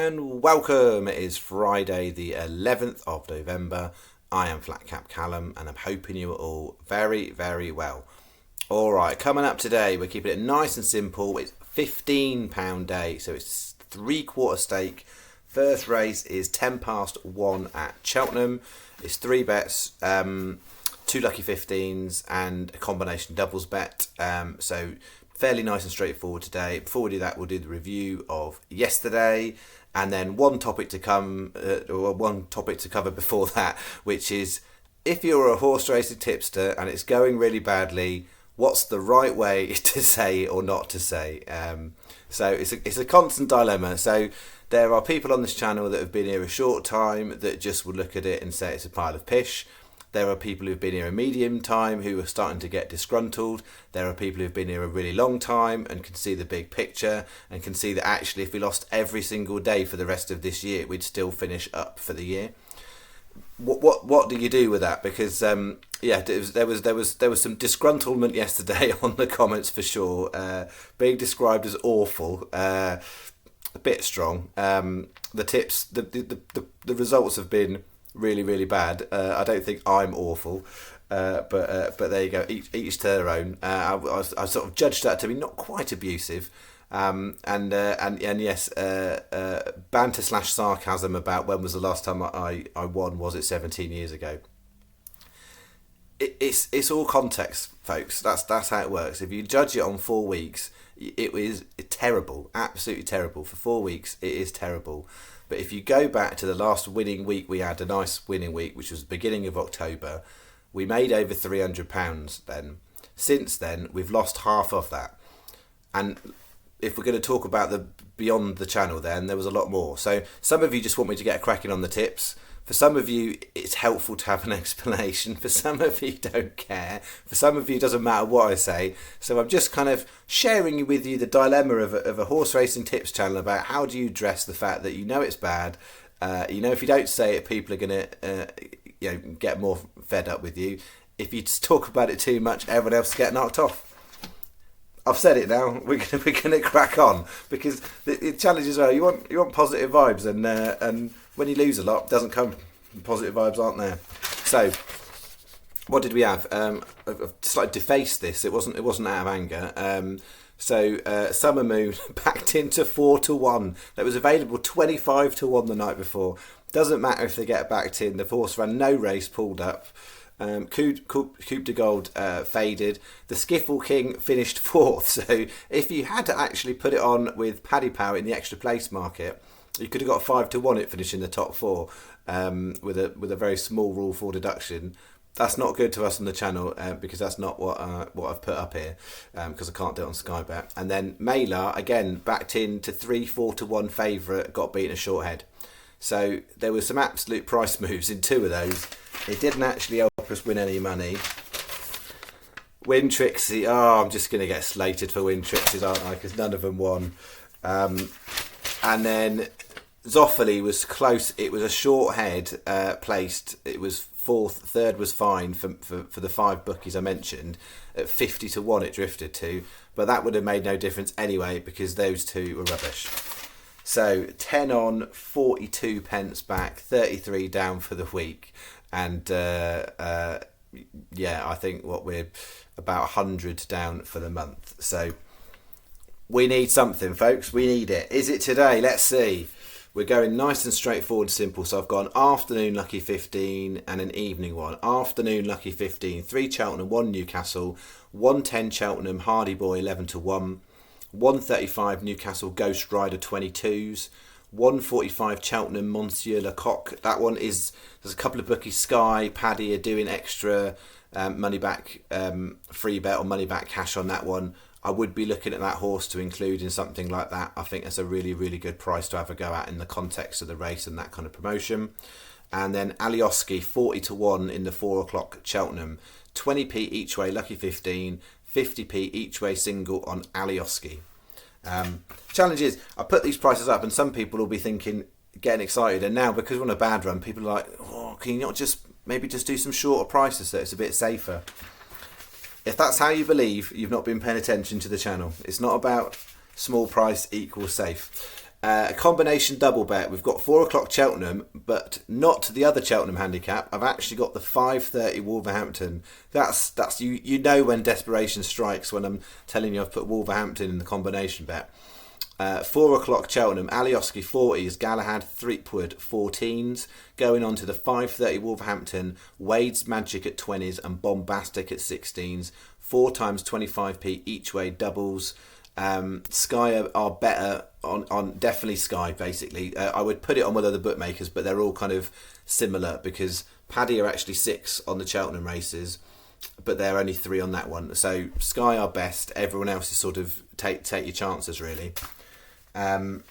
and welcome. It is Friday the 11th of November. I am Flat Cap Callum and I'm hoping you are all very, very well. Alright, coming up today, we're keeping it nice and simple. It's £15 day, so it's 3/4 stake. First race is 10 past 1 at Cheltenham. It's 3 bets, 2 lucky 15s and a combination doubles bet. So fairly nice and straightforward today. Before we do that, we'll do the review of yesterday, and then one topic to cover before that, which is if you're a horse racing tipster and it's going really badly, what's the right way to say or not to say? So it's a constant dilemma. So there are people on this channel that have been here a short time that just would look at it and say it's a pile of pish. There are people who've been here a medium time who are starting to get disgruntled. There are people who've been here a really long time and can see the big picture and can see that actually if we lost every single day for the rest of this year, we'd still finish up for the year. What do you do with that? Because there was some disgruntlement yesterday on the comments for sure. Being described as awful, a bit strong. The tips, the results have been really, really bad. I don't think I'm awful, but there you go. Each to their own. I sort of judged that to be not quite abusive, and yes, banter / sarcasm about when was the last time I won? Was it 17 years ago? It's all context, folks. That's how it works. If you judge it on 4 weeks, it was terrible, absolutely terrible. For 4 weeks, it is terrible. But if you go back to the last winning week, we had a nice winning week, which was the beginning of October. We made over £300 then. Since then, we've lost half of that. And if we're going to talk about the beyond the channel, then there was a lot more. So some of you just want me to get cracking on the tips. For some of you, it's helpful to have an explanation. For some of you, don't care. For some of you, it doesn't matter what I say. So I'm just kind of sharing with you the dilemma of a horse racing tips channel about how do you address the fact that you know it's bad. If you don't say it, people are going to get more fed up with you. If you just talk about it too much, everyone else will get knocked off. I've said it now. We're gonna crack on because the challenge is you want positive vibes, and when you lose a lot, it doesn't come. Positive vibes aren't there. So, what did we have? I've slightly defaced this. It wasn't out of anger. Summer Moon backed into 4-1. That was available 25-1 the night before. Doesn't matter if they get backed in. The horse ran no race, pulled up. Coupe de Gold faded. The Skiffle King finished 4th. So if you had to actually put it on with Paddy Power in the extra place market, you could have got 5-1 it finishing the top 4 with a very small rule for deduction. That's not good to us on the channel because that's not what I've put up here because I can't do it on Sky Bet. And then Mailer again backed in to 3-4-1 favourite, got beaten a short head. So there were some absolute price moves in 2 of those. It didn't actually help us win any money. Win Trixie. I'm just going to get slated for Win Trixies, aren't I? Because none of them won. And then Zoffoli was close. It was a short head placed. It was 4th. 3rd was fine for the 5 bookies I mentioned. At 50-1 it drifted to. But that would have made no difference anyway because those 2 were rubbish. So 10 on, 42 pence back, 33 down for the week. And I think we're about 100 down for the month. So we need something, folks. We need it. Is it today? Let's see. We're going nice and straightforward, simple. So I've got an afternoon lucky 15 and an evening one. Afternoon lucky 15, 3 Cheltenham, 1 Newcastle, 110 Cheltenham, Hardy Boy 11-1, 135 Newcastle Ghost Rider 22s, 145 Cheltenham Monsieur Lecoq. That one is, there's a couple of bookies, Sky, Paddy are doing extra money back free bet or money back cash on that one. I would be looking at that horse to include in something like that. I think that's a really, really good price to have a go at in the context of the race and that kind of promotion. And then Alioski 40-1 in the 4 o'clock Cheltenham, 20p each way lucky 15, 50p each way single on Alioski. Challenge is, I put these prices up and some people will be thinking, getting excited, and now because we're on a bad run, people are like, can you not just maybe just do some shorter prices so it's a bit safer? If that's how you believe, you've not been paying attention to the channel. It's not about small price equals safe. A combination double bet. We've got 4 o'clock Cheltenham, but not the other Cheltenham handicap. I've actually got the 5:30 Wolverhampton. That's you know when desperation strikes when I'm telling you I've put Wolverhampton in the combination bet. 4 o'clock Cheltenham, Alioski 40s, Galahad Threepwood 14s, going on to the 5:30 Wolverhampton, Wade's Magic at 20s and Bombastic at 16s, 4 times 25p each way doubles. Sky are better on definitely Sky basically. I would put it on with other bookmakers, but they're all kind of similar because Paddy are actually 6 on the Cheltenham races, but they're only 3 on that one. So Sky are best. Everyone else is sort of take your chances really. And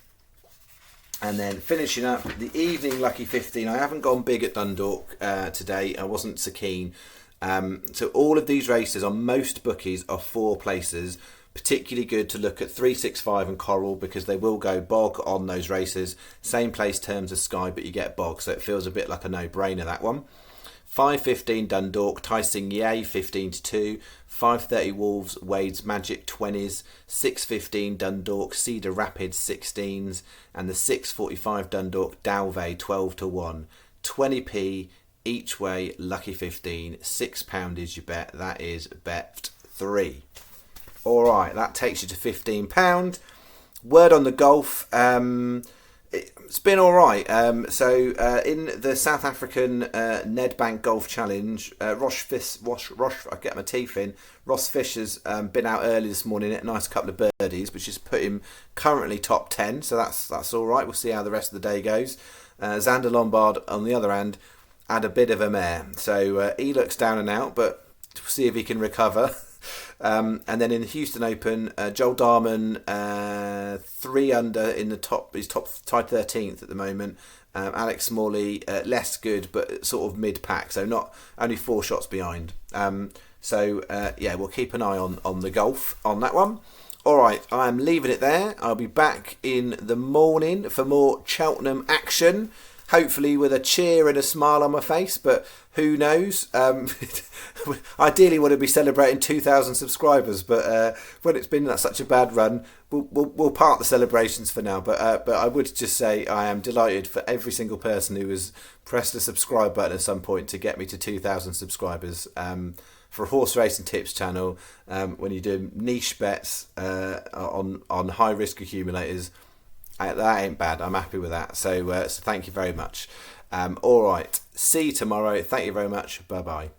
then finishing up the evening lucky 15. I haven't gone big at Dundalk today. I wasn't so keen. So all of these races on most bookies are 4 places. Particularly good to look at 365 and Coral because they will go bog on those races. Same place terms as Sky, but you get bog, so it feels a bit like a no-brainer, that one. 5:15 Dundalk, Tyson Yay 15-2, 5:30 Wolves, Wade's Magic 20s, 6:15 Dundalk, Cedar Rapids 16s, and the 6:45 Dundalk, Dalvey 12-1. 20p each way, lucky 15, £6 is your bet. That is bet 3. All right, that takes you to £15. Word on the golf. It's been all right. So in the South African Nedbank Golf Challenge, Ross Fisher's been out early this morning at a nice couple of birdies, which has put him currently top 10. So that's all right. We'll see how the rest of the day goes. Xander Lombard, on the other hand, had a bit of a mare. So he looks down and out, but we'll see if he can recover. And then in the Houston Open, Joel Darman 3 under in the top. He's tied 13th at the moment. Alex Smalley less good, but sort of mid pack, so not only 4 shots behind. Yeah, we'll keep an eye on the golf on that one. All right, I'm leaving it there. I'll be back in the morning for more Cheltenham action. Hopefully with a cheer and a smile on my face, but who knows? Ideally, want to be celebrating 2,000 subscribers, but when it's been such a bad run, we'll park the celebrations for now. But I would just say I am delighted for every single person who has pressed the subscribe button at some point to get me to 2,000 subscribers. For a horse racing tips channel, when you do niche bets on high risk accumulators. That ain't bad. I'm happy with that. So thank you very much. All right. See you tomorrow. Thank you very much. Bye-bye.